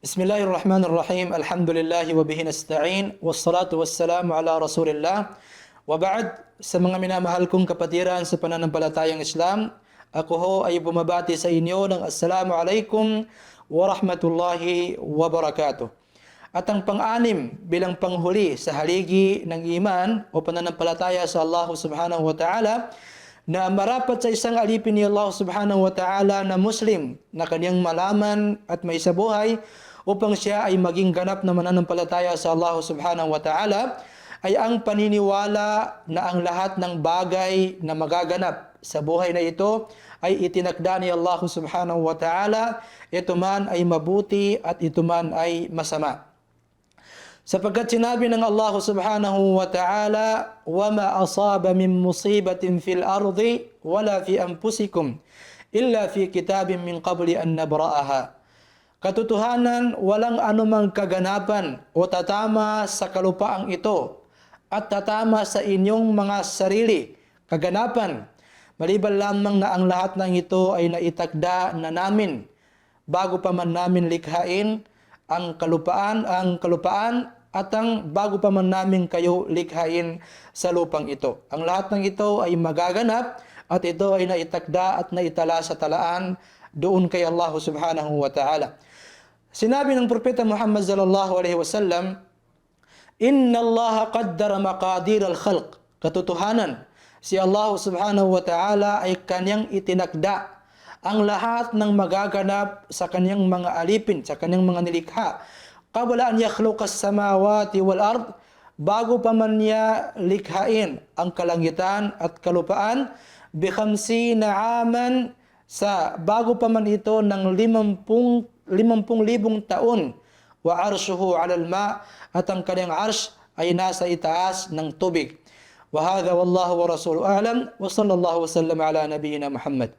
Bismillahirrahmanirrahim. Alhamdulillahi wa bihi nasta'in. Wassalatu wassalamu ala Rasulillah. Wa ba'd, sa mga minamahal kong kapatiran sa pananampalatayang Islam, ako ho ay bumabati sa inyo ng Assalamu alaikum wa rahmatullahi wa barakatuh. At ang pang-anim bilang panghuli sa haligi ng iman o pananampalataya sa Allah subhanahu wa ta'ala, na marapat sa isang alipin ni Allah subhanahu wa ta'ala na Muslim na kanyang malaman at may sabuhay upang siya ay maging ganap na mananampalataya sa Allah subhanahu wa ta'ala, ay ang paniniwala na ang lahat ng bagay na magaganap sa buhay na ito ay itinakda ni Allah subhanahu wa ta'ala, ito man ay mabuti at ito man ay masama. Sapagkat sinabi ng Allah subhanahu wa ta'ala, وَمَا أَصَابَ مِن مُصِيبَةٍ فِي الْأَرْضِ وَلَا فِي أَنفُسِكُمْ إِلَّا فِي كِتَابٍ مِّن قَبْلِ أَن نَّبْرَأَهَا. Katotohanan, walang anumang kaganapan o tatama sa kalupaang ito at tatama sa inyong mga sarili kaganapan, maliban lamang na ang lahat ng ito ay naitakda na namin bago pa man namin likhain ang kalupaan at ang bago pa man namin kayo likhain sa lupang ito. Ang lahat ng ito ay magaganap at ito ay naitakda at naitala sa talaan doon kay Allah subhanahu wa ta'ala. Sinabi ng Propeta Muhammad sallallahu alaihi wasallam, Inna Allah qaddara maqadir al-khalq. Katotohanan, si Allah subhanahu wa ta'ala ay kanyang itinakda ang lahat ng magaganap sa kanyang mga alipin, sa kanyang mga nilikha. Qabla an yakhluqa as-samawati wal ard, bago pa man niya likhain ang kalangitan at kalupaan, bi 50 aman, sa bago pa man ito ng 50,000 taon, wa arshuhu 'ala al-ma, at ang kanyang arsh ay nasa itaas ng tubig. Wa hadha wallahu wa rasuluhu a'lam, wa sallallahu wa sallam ala nabiyyina Muhammad.